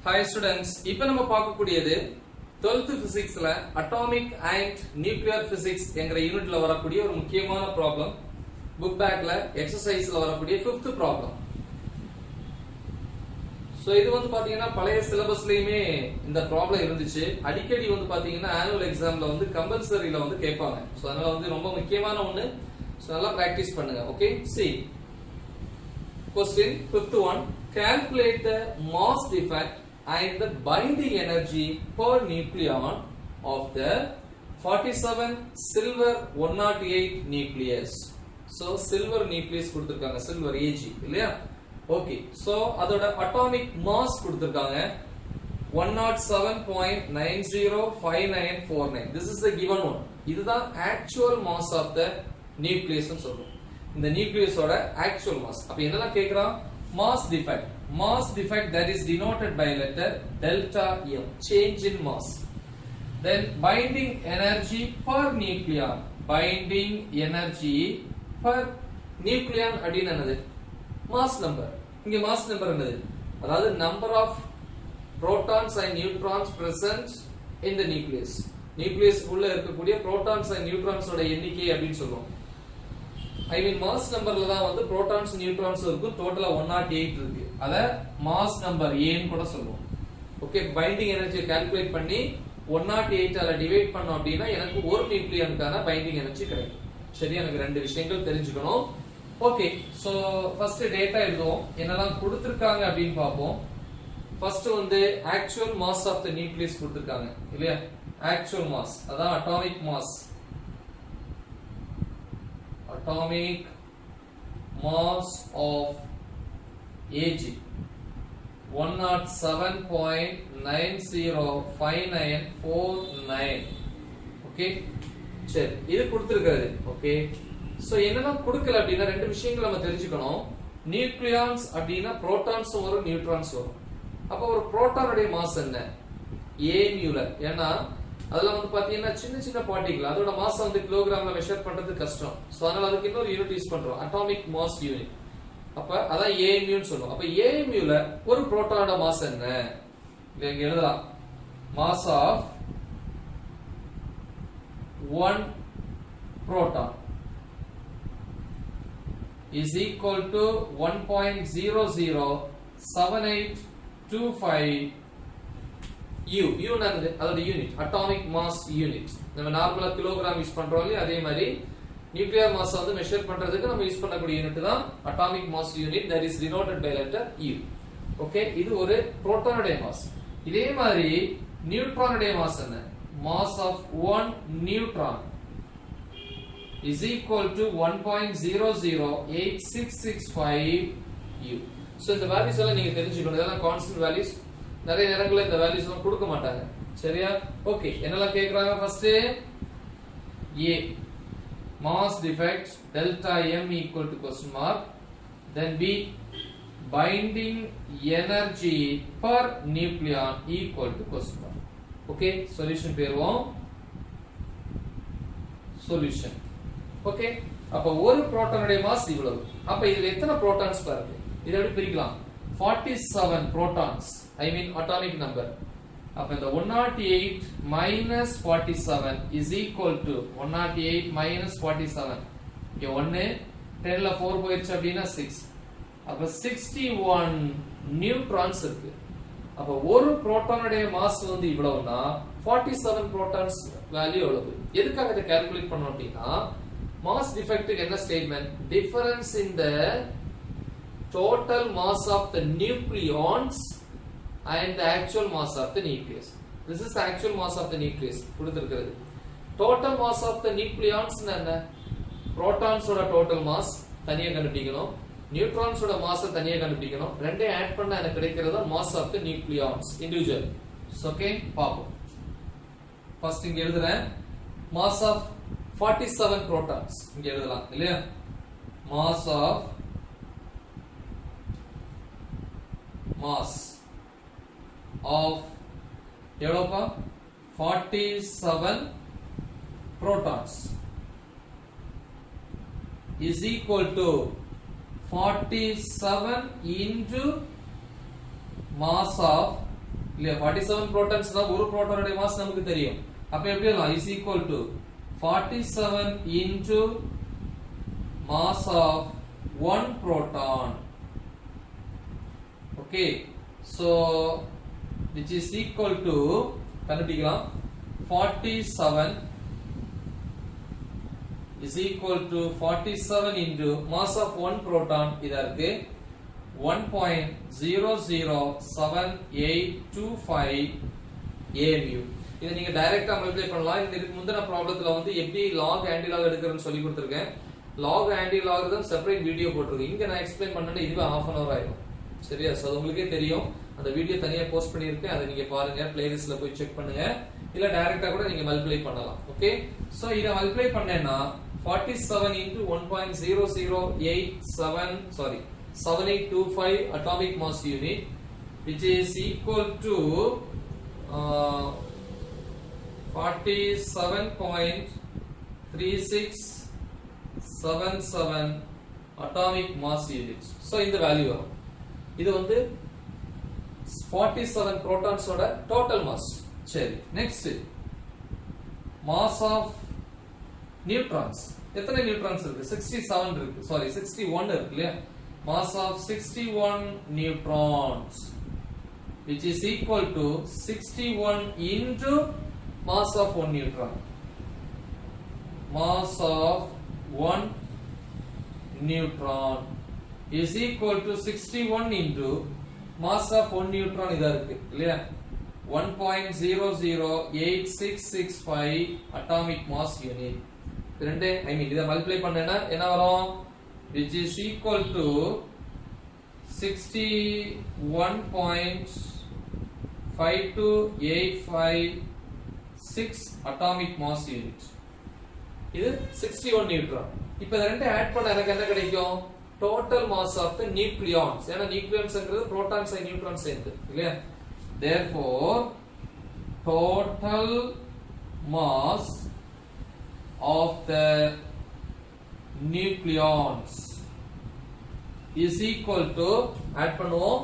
Hi students, இப்போ நம்ம பார்க்கக்கூடியது 12th physicsல atomic and nuclear physics என்கிற யூனிட்ல வரக்கூடிய ஒரு முக்கியமான ப்ராப்ளம். புக் பேக்ல எக்ஸசைஸ்ல வரக்கூடிய 5th ப்ராப்ளம். சோ இது வந்து பாத்தீங்கன்னா பழைய சிலபஸ்லயுமே இந்த ப்ராப்ளம் இருந்துச்சு. அடிக்கடி வந்து பாத்தீங்கன்னா ஆனுவல் எக்ஸாம்ல வந்து கம்பல்சரியில வந்து கேட்பாங்க. சோ அதனால வந்து ரொம்ப முக்கியமான ஒன்னு. சோ நல்லா பிராக்டீஸ் பண்ணுங்க. Okay? see question 5th one, calculate the mass defect and the binding energy per nucleon of the 47 silver 108 nucleus. So silver nucleus கொடுத்திருக்காங்க, silver Ag இல்லையா? ஓகே, so அதோட atomic mass கொடுத்திருக்காங்க 107.905949. This is the given one. இதுதான் actual mass of the nucleus னு சொல்றோம். இந்த nucleus ஓட actual mass. அப்ப என்னலாம் கேக்குறான்? Mass defect. Mass defect that is denoted by letter delta M, change in mass. Then binding energy per nucleon. Binding energy per nucleon அப்படினா என்னது? Mass number. இங்க mass number என்னது? அதாவது number of protons and neutrons present in the nucleus. Nucleus உள்ள இருக்கக்கூடிய protons and neutrons ஓட எண்ணிக்கை அப்படினு சொல்றோம். I mean mass numberல தான் வந்து protons neutrons இருக்கு, டோட்டலா 108 இருக்கு. அத mass number A ன்னு கூட சொல்லுவோம். ஓகே, பைண்டிங் எனர்ஜி கால்குலேட் பண்ணி 108 ஆல டிவைட் பண்ணோம் அப்படினா எனக்கு ஒரு நியூக்ளியனுக்கான பைண்டிங் எனர்ஜி கிடைக்கும். சரியா? எனக்கு ரெண்டு விஷயங்கள் தெரிஞ்சுக்கணும். ஓகே, சோ ஃபர்ஸ்ட் டேட்டா எழுதுவோம். என்னலாம் கொடுத்திருக்காங்க அப்படினு பாப்போம். ஃபர்ஸ்ட் வந்து actual mass of the nucleus கொடுத்திருக்காங்க இல்லையா? actual mass அதான் atomic mass. Atomic mass of Ag 107.905949. Okay, சரி, இது கொடுத்திருக்காரு. ஓகே, சோ என்னலாம் கொடுக்கல அப்படினா ரெண்டு விஷயங்கள் நம்ம தெரிஞ்சுக்கணும். நியூக்ளியான்ஸ் அப்படினா புரோட்டான்ஸ் வரும், நியூட்ரான்ஸ் வரும். அப்ப ஒரு புரோட்டானுடைய மாஸ் என்ன? a நியூலர். ஏன்னா அதெல்லாம் வந்து பாத்தீங்கன்னா சின்ன சின்ன பார்ட்டிகிள், அதோட மாஸ் வந்து கிலோகிராம்ல மெஷர் பண்றது கஷ்டம். சோ அதனால அதுக்கு இன்னொரு யூனிட் யூஸ் பண்றோம், அட்டாமிக் மாஸ் யூனிட். அப்ப அதான் AMU ன்னு சொல்றோம். அப்ப AMU ல ஒரு புரோட்டானோட மாஸ் என்ன? இங்க எழுதலாம். Mass of 1 proton is equal to 1.007825 U. U என்னது? அதோட யூனிட் அட்டாமிக் மாஸ் யூனிட். நம்ம நார்மலா கிலோகிராம் யூஸ் பண்றோம் இல்லையா? அதே மாதிரி நியூக்ளியர் மாஸ் வந்து மெஷர் பண்றதுக்கு நம்ம யூஸ் பண்ணக்கூடிய யூனிட் தான் atomic mass unit, that is denoted by letter U. Okay, இது ஒரு புரோட்டானுடைய மாஸ். இதே மாதிரி நியூட்ரானுடைய மாஸ் என்ன? Mass of 1 neutron is equal to 1.008665 U. So இந்த வேல்யூஸ் எல்லாம் நீங்க தெரிஞ்சுக்கணும். இதெல்லாம் கான்ஸ்டன்ட் வேல்யூஸ். நிறைய நேரங்கள்ல இந்த வேல்யூஸ் எல்லாம் கொடுக்க மாட்டாங்க. சரியா? ஓகே, என்னலாம் கேக்குறாங்க? First A mass defect delta M equal to question mark. Then B binding energy per nucleon equal to question mark. Okay, solution பேருவோம். solution. Okay, அப்ப ஒரு புரோட்டானுடைய மாஸ் இவ்வளவு. அப்ப இதுல எத்தனை புரோட்டான்ஸ் பாருங்க. இத எப்படி பிரிக்கலாம்? 47 protons, I mean atomic number. அப்ப இந்த 108 minus 47 is equal to 108 minus 47. இங்க 1 10 ல 4 போயிடுச்சு அப்படினா 6. அப்ப 61 நியூட்ரான்ஸ் இருக்கு. அப்ப ஒரு புரோட்டானுடைய மாஸ் வந்து இவ்வளவுனா 47 புரோட்டான்ஸ் வேல்யூ எவ்வளவு? எதுக்காக இத கால்குலேட் பண்ணோம் அப்படினா மாஸ் டிஃபெக்ட்க்கு என்ன statement? Difference in the total mass of the nucleons and the actual mass of the nucleus. This is the actual mass of the nucleus கொடுத்திருக்கிறது. total mass of the nucleons என்ன? protons ஓட total mass தனியா கண்டுபிடிக்கணும், neutrons ஓட mass தனியா கண்டுபிடிக்கணும். ரெண்டே add பண்ணா எனக்கு கிடைக்கிறது mass of the nucleons individual. Okay, பாப்போம். ஃபர்ஸ்ட் இங்க எழுதுறேன். mass of 47 protons இங்க எழுதலாம் இல்லையா? mass of எவ்வளவுப்பா? 47 protons is equal to 47 into mass of இல்லையா 47 protons தான் ஒரு புரோட்டானோட மாஸ் நமக்கு தெரியும் அப்ப எப்படி எழுதலாம் is equal to 47 into mass of one proton okay so which is equal to கண்டுபிடிக்கலாம் 47 is equal to 47 into mass of one proton இதா இருக்கு 1.007825 AMU இத நீங்க டைரக்ட்டா மல்டிப்ளை பண்ணலாம் இதுக்கு முந்தின ப்ராப்ளத்துல வந்து எப்படி log anti log எடுக்கறதுன்னு சொல்லி கொடுத்திருக்கேன் log anti logarithm separate video போட்டுருக்கேன் இங்க நான் எக்ஸ்பிளைன் பண்ணனே இதுவே half an hour ஆயிடும் சரியா சோ உங்களுக்கே தெரியும் அந்த வீடியோ தனியா போஸ்ட் பண்ணிருக்கேன் அதை நீங்க பாருங்க பிளேலிஸ்ட்ல போய் செக் பண்ணுங்க இல்ல டைரக்ட்டா கூட நீங்க மல்டிப்ளை பண்ணலாம் ஓகே சோ இத மல்டிப்ளை பண்ணேன்னா 47 into 7825 atomic mass unit which is equal to 47.3677 atomic mass units so இந்த வேல்யூ வரும் இது வந்து 47 protons ஓட total mass சரி next mass of neutrons எத்தனை நியூட்ரான்ஸ் இருக்கு 67 இருக்கு சாரி 61 இருக்கு இல்லையா mass of 61 neutrons which is equal to 61 into mass of 1 neutron mass of 1 neutron is equal to 61 into mass of 1 neutron இதா இருக்கு இல்லையா 1.008665 atomic mass unit ரெண்டே I mean இத மல்டிப்ளை பண்ணேனா என்ன வரும் which is equal to 61.52856 atomic mass unit இது 61 neutron இப்போ இத ரெண்டே ஆட் பண்ணா எனக்கு என்ன கிடைக்கும் total mass of the nucleons ஏனா nucleonsங்கிறது protons and neutrons சேர்ந்து இல்லையா therefore total mass of the nucleons is equal to add பண்ணுவோம்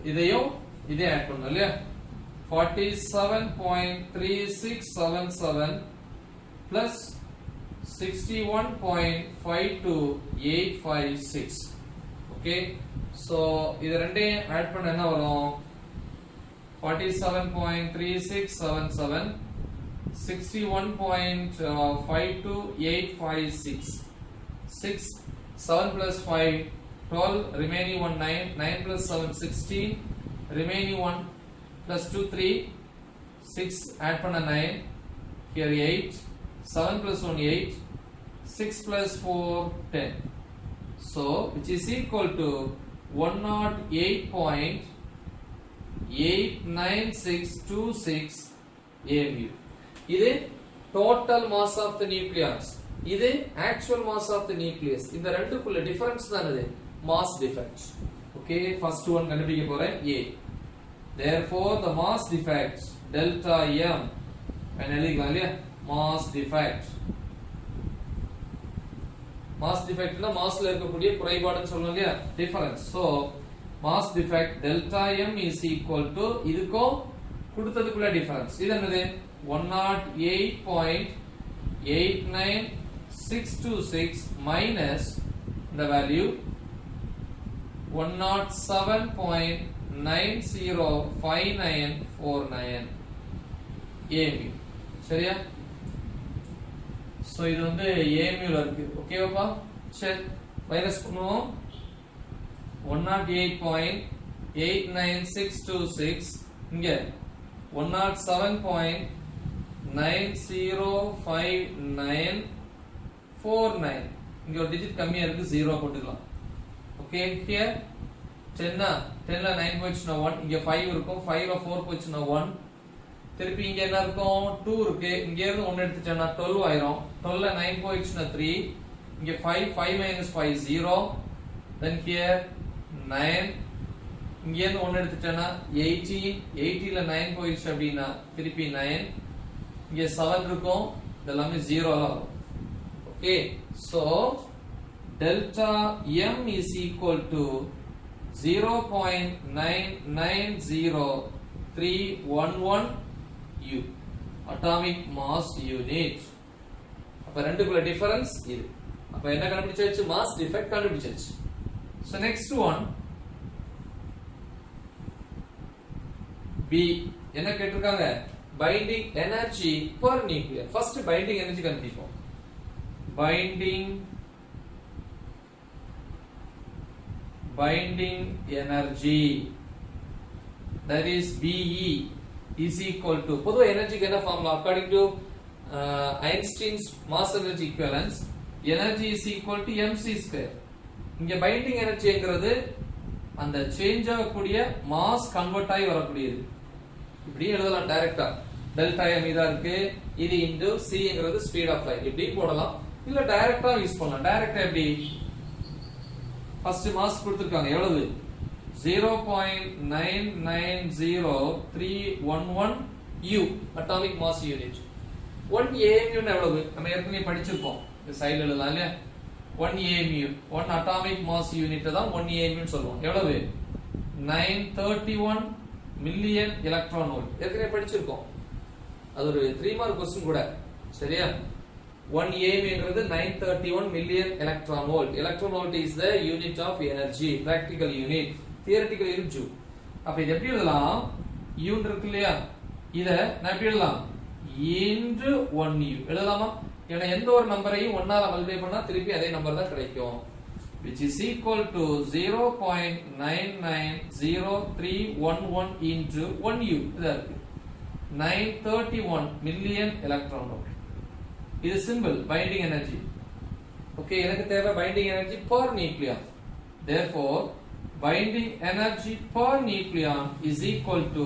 இதையும் இதே ஆட் பண்ணனும் இல்லையா 47.3677 plus 61.52856 okay so இது ரெண்டே ஆட் பண்ண என்ன வரும் 47.3677 61.52856 6 7 plus 5 12 remaining one 9 9 plus 7 16 remaining one plus 2 3 6 add panna 9 here 8 7 plus 1 8 6 plus 4 10 so which is equal to 108.89626 AMU இது total mass of the nucleons இது actual mass of the nucleus இந்த ரெண்டுக்குள்ள difference தான் இது mass defect okay first one கண்டுபிடிக்க போறேன் A therefore the mass defect delta m என்ன எழுதிக்கலாம் இல்லையா mass defect னா மாஸ்ல இருக்கக்கூடிய குறைபாடுன்னு சொல்றோம் இல்லையா difference so mass defect delta m is equal to இதுக்கும் கொடுத்ததுக்குள்ள டிஃபரன்ஸ் இது என்னது 108.89626 minus the value 107.905949 AMU சரியா சோ இது வந்து AMU ல இருக்கு ஓகேவாப்பா சரி மைனஸ் பண்ணுவோம் 108.89626 இங்க 107.905949 இங்க ஒரு டிஜிட் கம்மியா இருக்கு 0 போட்டுக்கலாம் ஓகே here 10 ல 9 போச்சுனா 1 இங்க 5 இருக்கும் 5 ல 4 போச்சுனா 1 திருப்பி இங்க என்ன இருக்கும் 2 இருக்கு இங்க இருந்து 1 எடுத்துட்டேனா 12 ஆயிரும் 12 ல 9 போச்சுனா 3 இங்க 5 5 5 0 then here 9 இங்க இருந்து 1 எடுத்துட்டேனா 80 ல 9 போயிடுச்சு அப்படினா திருப்பி 9 இங்க 7 இருக்கும் இதெல்லாம் 0 ஆ வரும் okay so delta m is equal to 0.990 0.311 U atomic mass unit. அப்ப ரெண்டுக்குள்ள டிஃபரன்ஸ் இது. அப்ப என்ன கண்டுபிடிச்சாச்சு? மாஸ் டிஃபெக்ட் கண்டுபிடிச்சாச்சு. So next one B என்ன கேட்டிருக்காங்க? binding energy per nucleon. First binding energy கண்டுபிடிப்போம். binding energy, that is Be is equal to, பொதுவா எனர்ஜிக்கு என்ன formula? according to Einstein's mass energy equivalence, energy is equal to mc square. இங்க binding energyங்கிறது அந்த change ஆகக்கூடிய mass convert ஆகி வரக்கூடியது. இப்படி எழுதலாம் டைரக்டா. டெல்டா m இதா இருக்கு, இது இன்டு cங்கிறது ஸ்பீட் ஆஃப் லைட். இப்படி போடலாம், இல்ல டைரக்டா யூஸ் பண்ணலாம். டைரக்டா எப்படி? ஃபர்ஸ்ட் மாஸ் கொடுத்திருக்காங்க எவ்வளவு? 0.990311 U atomic mass unit. 1 AMU எவ்வளவு? நம்ம ஏற்கனவே படிச்சிருப்போம். இந்த சைடுல எழுதலாம் இல்லையா? 1 AMU 1 அட்டாமிக் மாஸ் யூனிட் தான் 1 AMU ன்னு சொல்லுவோம். எவ்வளவு? 931 மில்லியன் எலக்ட்ரான் வோல்ட். ஏற்கனவே படிச்சிருக்கோம். அது ஒரு 3 மார்க் क्वेश्चन கூட. சரியா? 1 AMUங்கிறது 931 million electron volt. Electron volt is the unit of energy, practical unit, theoretical unit joule. அப்ப இது எப்படி எழுதலாம்? U இருக்கு இல்லையா? இத நான் எப்படி எழுதலாம்? into 1U எழுதலாமா? ஏன்னா எந்த ஒரு நம்பரையும் 1 ஆல மல்டிப்ளை பண்ணா திருப்பி அதே நம்பர் தான் கிடைக்கும். which is equal to 0.990311 into 1U. இதா இருக்கு. 931 மில்லியன் எலக்ட்ரான் வோல்ட். இது சிம்பிள் binding energy. ஓகே, எனக்கு தேவை binding energy per nucleon. Therefore, binding energy per nucleon is equal to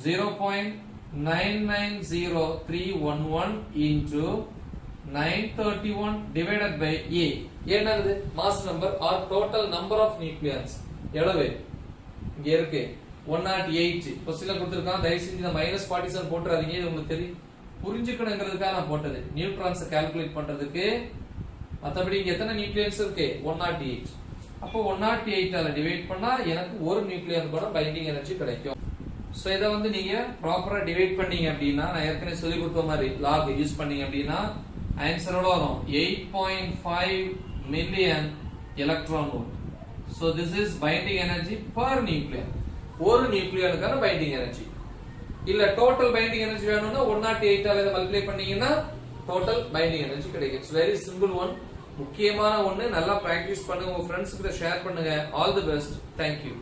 0.990311 into 931 divided by A. என்னது? mass number or total number of nucleons. எவ்வளவு? இங்க இருக்கு 108. கொஸ்டின்ல கொடுத்திருக்கான். தயவு செஞ்சு இந்த -47 போட்டுறாதீங்க. இது உங்களுக்கு தெரியும், புரிஞ்சுக்கணுங்கிறதுக்காக நான் போட்டது. நியூட்ரான்ஸ் கால்குலேட் பண்றதுக்கு. மத்தபடி இங்க எத்தனை நியூக்ளியன்ஸ் இருக்கு? 108. அப்போ 108 ஆல டிவைட் பண்ணா எனக்கு ஒரு நியூக்ளியன் கூட பைண்டிங் எனர்ஜி கிடைக்கும். சோ இத வந்து நீங்க ப்ராப்பரா டிவைட் பண்ணீங்க அப்படினா, நான் ஏற்கனவே சொல்லி கொடுத்த மாதிரி log யூஸ் பண்ணீங்க அப்படினா ஆன்சர் எவ்வளவு வரும்? 8.5 million electron volt. So this is binding energy per nucleon. ஒரு நியூக்ளியனுக்கான பைண்டிங் எனர்ஜி. இல்ல டோட்டல் பைண்டிங் எனர்ஜி வேணும்னா 108 ஆல இத மல்டிப்ளை பண்ணீங்கன்னா டோட்டல் பைண்டிங் எனர்ஜி கிடைக்கும். It's very simple one. முக்கியமான ஒன்னு. நல்லா பிராக்டீஸ் பண்ணுங்க, உங்க ஃப்ரெண்ட்ஸ் கிட்ட ஷேர் பண்ணுங்க. All the best. Thank you.